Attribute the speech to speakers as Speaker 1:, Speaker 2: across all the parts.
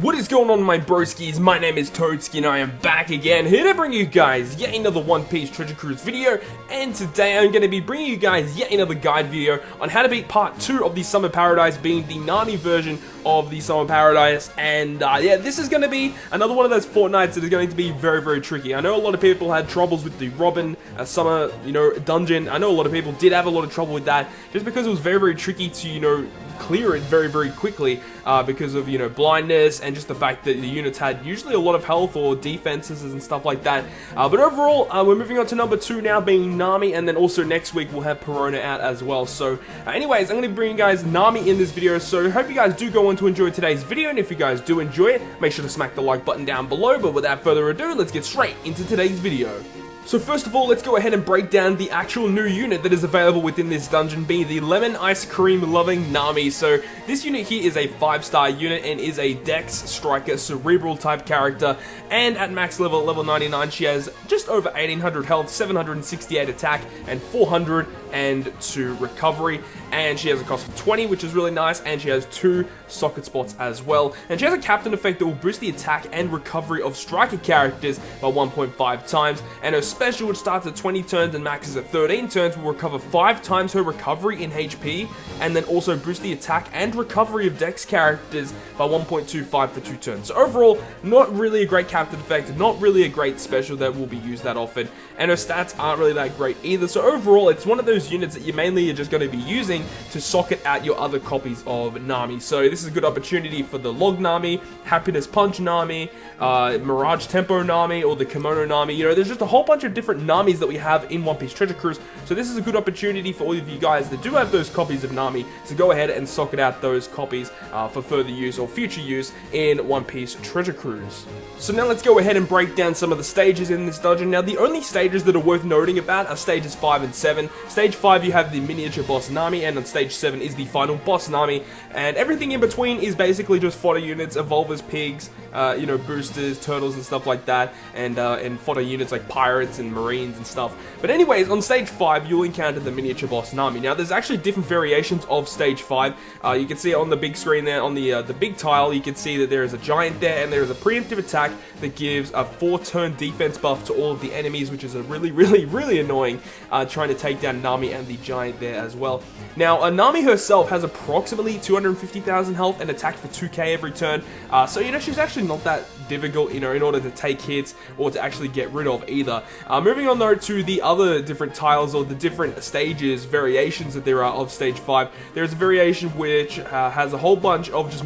Speaker 1: What is going on, my broskies? My name is Toadski and I am back again, here to bring you guys yet another One Piece Treasure Cruise video. And today I'm going to be bringing you guys yet another guide video on how to beat part 2 of the Summer Paradise, being the Nami version of the Summer Paradise. And yeah, this is going to be another one of those fortnights that is going to be very tricky. I know a lot of people had troubles with the Robin Summer, dungeon. I know a lot of people did have a lot of trouble with that, just because it was very tricky to, clear it very quickly because of blindness and just the fact that the units had usually a lot of health or defenses and stuff like that. But overall, we're moving on to number 2 now, being Nami, and then also next week we'll have Perona out as well. So anyways, I'm going to be bringing you guys Nami in this video, so I hope you guys do go on to enjoy today's video, and if you guys do enjoy it, make sure to smack the like button down below. But without further ado, let's get straight into today's video. So first of all, let's go ahead and break down the actual new unit that is available within this dungeon, being the Lemon Ice Cream Loving Nami. So this unit here is a 5-star unit and is a Dex Striker Cerebral type character, and at max level 99, she has just over 1800 health, 768 attack, and 402 recovery, and she has a cost of 20, which is really nice, and she has 2 socket spots as well, and she has a captain effect that will boost the attack and recovery of striker characters by 1.5 times, and her special, which starts at 20 turns and maxes at 13 turns, will recover 5 times her recovery in HP, and then also boost the attack and recovery of Dex characters by 1.25 for 2 turns. So overall, not really a great captain effect, not really a great special that will be used that often, and her stats aren't really that great either. So overall, it's one of those units that you mainly are just going to be using to socket out your other copies of Nami. So this is a good opportunity for the Log Nami, Happiness Punch Nami, Mirage Tempo Nami, or the Kimono Nami. There's just a whole bunch of different Namis that we have in One Piece Treasure Cruise, so this is a good opportunity for all of you guys that do have those copies of Nami to go ahead and socket out those copies for further use or future use in One Piece Treasure Cruise. So now let's go ahead and break down some of the stages in this dungeon. Now the only stages that are worth noting about are stages 5 and 7. Stage 5 you have the miniature boss Nami, and on stage 7 is the final boss Nami, and everything in between is basically just fodder units, evolvers, pigs, boosters, turtles and stuff like that, and fodder units like pirates and marines and stuff. But anyways, on stage 5 you'll encounter the miniature boss Nami. Now there's actually different variations of stage 5. You can see it on the big screen there, on the big tile. You can see that there is a giant there, and there is a preemptive attack that gives a 4-turn defense buff to all of the enemies, which is a really annoying, trying to take down Nami and the giant there as well. Now Nami herself has approximately 250,000 health and attack for 2k every turn, so she's actually not that difficult in order to take hits or to actually get rid of either. Moving on though to the other different tiles or the different stages, variations that there are of stage 5, there's a variation which has a whole bunch of just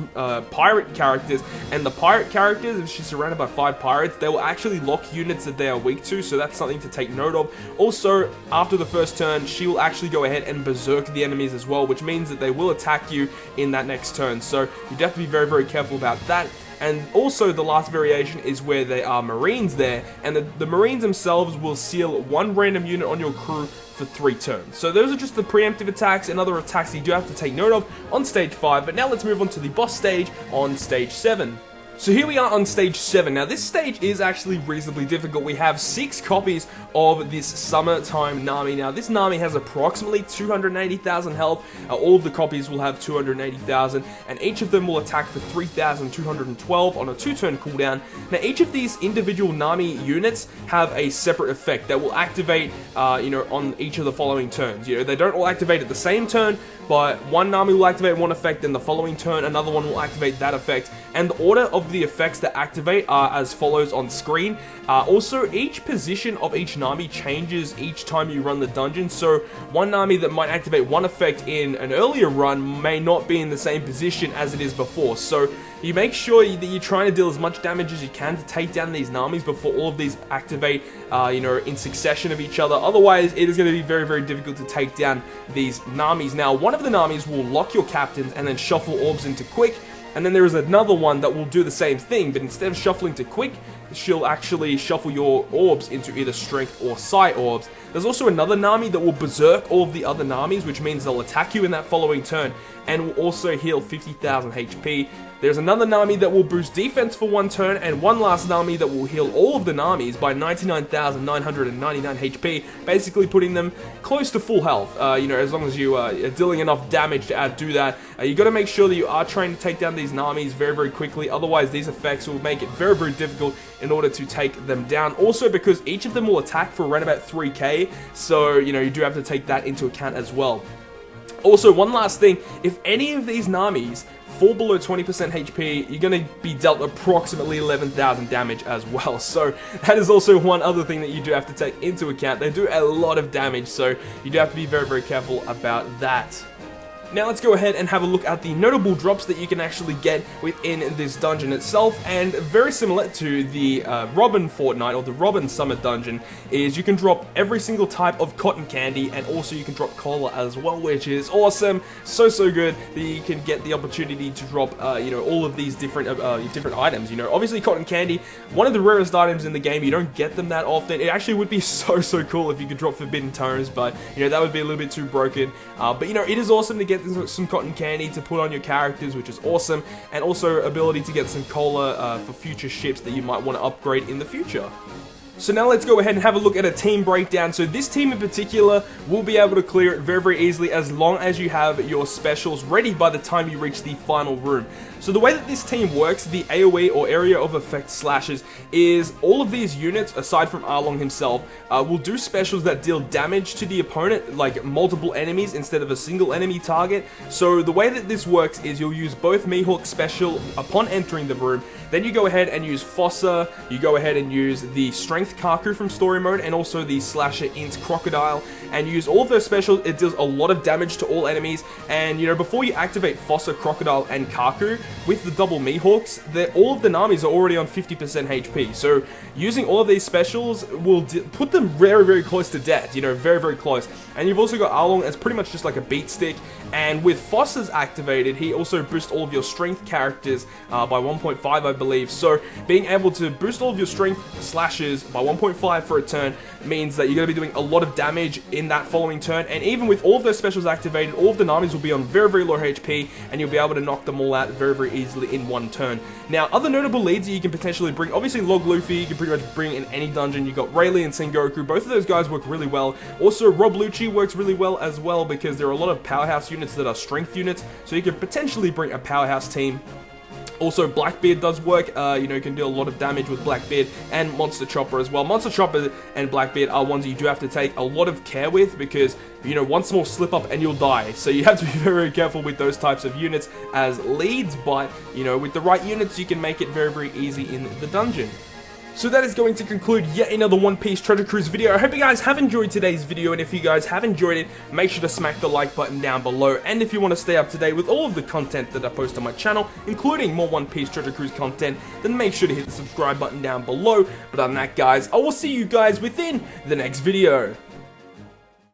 Speaker 1: pirate characters, and the pirate characters, if she's surrounded by 5 pirates, they will actually lock units that they are weak to, so that's something to take note of. Also, after the first turn, she will actually go ahead and berserk the enemies as well, which means that they will attack you in that next turn, so you have to be very careful about that. And also the last variation is where there are marines there, and the marines themselves will seal 1 random unit on your crew for 3 turns. So those are just the preemptive attacks and other attacks you do have to take note of on stage 5. But now let's move on to the boss stage on stage 7. So here we are on stage 7. Now this stage is actually reasonably difficult. We have 6 copies of this Summertime Nami. Now this Nami has approximately 280,000 health. All of the copies will have 280,000, and each of them will attack for 3,212 on a 2-turn cooldown. Now each of these individual Nami units have a separate effect that will activate on each of the following turns. They don't all activate at the same turn, but one Nami will activate one effect, then the following turn another one will activate that effect, and the order of the effects that activate are as follows on screen. Also, each position of each Nami changes each time you run the dungeon, so one Nami that might activate one effect in an earlier run may not be in the same position as it is before, so you make sure that you're trying to deal as much damage as you can to take down these Namis before all of these activate, in succession of each other. Otherwise, it is going to be very difficult to take down these Namis. Now, one of the Namis will lock your captains and then shuffle orbs into quick, and then there is another one that will do the same thing, but instead of shuffling to quick, she'll actually shuffle your orbs into either strength or psi orbs. There's also another Nami that will berserk all of the other Namis, which means they'll attack you in that following turn. and will also heal 50,000 HP. There's another Nami that will boost defense for 1 turn, and one last Nami that will heal all of the Namis by 99,999 HP, basically putting them close to full health. You know, as long as you are dealing enough damage to outdo that, you got to make sure that you are trying to take down these Namis very, very quickly. Otherwise, these effects will make it very, very difficult in order to take them down. Also, because each of them will attack for around about 3k, so you know you do have to take that into account as well. Also, one last thing, if any of these Namis fall below 20% HP, you're going to be dealt approximately 11,000 damage as well. So that is also one other thing that you do have to take into account. They do a lot of damage, so you do have to be very, very careful about that. Now let's go ahead and have a look at the notable drops that you can actually get within this dungeon itself, and very similar to the Robin Fortnite or the Robin Summer Dungeon is you can drop every single type of cotton candy, and also you can drop cola as well, which is awesome. So good that you can get the opportunity to drop you know, all of these different items. You know, obviously cotton candy, one of the rarest items in the game. You don't get them that often. It actually would be so cool if you could drop forbidden tones, but you know that would be a little bit too broken. But you know, it is awesome to get some cotton candy to put on your characters, which is awesome, and also ability to get some cola for future ships that you might want to upgrade in the future. So now let's go ahead and have a look at a team breakdown. So this team in particular will be able to clear it very, very easily as long as you have your specials ready by the time you reach the final room. So the way that this team works, the AoE or area of effect slashes, is all of these units, aside from Arlong himself, will do specials that deal damage to the opponent, like multiple enemies instead of a single enemy target. So the way that this works is you'll use both Mihawk's special upon entering the room, then you go ahead and use Fossa, you go ahead and use the Strength Kaku from story mode, and also the Slasher Int Crocodile, and use all of those specials. It deals a lot of damage to all enemies, and you know, before you activate Fossa, Crocodile, and Kaku, with the double Mihawks, all of the Namis are already on 50% HP, so using all of these specials will put them very, very close to death, you know, very, very close. And you've also got Arlong as pretty much just like a beat stick, and with Fossa's activated, he also boosts all of your strength characters by 1.5, I believe, so being able to boost all of your strength slashes by 1.5 for a turn means that you're going to be doing a lot of damage in that following turn, and even with all of those specials activated, all of the Namis will be on very, very low HP, and you'll be able to knock them all out very, very easily in one turn. Now, other notable leads that you can potentially bring, obviously Log Luffy, you can pretty much bring in any dungeon. You got Rayleigh and Sengoku, both of those guys work really well. Also, Rob Lucci works really well as well, because there are a lot of powerhouse units that are strength units, so you can potentially bring a powerhouse team. Also, Blackbeard does work, you know, you can do a lot of damage with Blackbeard, and Monster Chopper as well. Monster Chopper and Blackbeard are ones you do have to take a lot of care with, because, you know, one small slip up and you'll die. So you have to be very, very careful with those types of units as leads, but, you know, with the right units, you can make it very, very easy in the dungeon. So that is going to conclude yet another One Piece Treasure Cruise video. I hope you guys have enjoyed today's video, and if you guys have enjoyed it, make sure to smack the like button down below. And if you want to stay up to date with all of the content that I post on my channel, including more One Piece Treasure Cruise content, then make sure to hit the subscribe button down below. But other than that, guys, I will see you guys within the next video.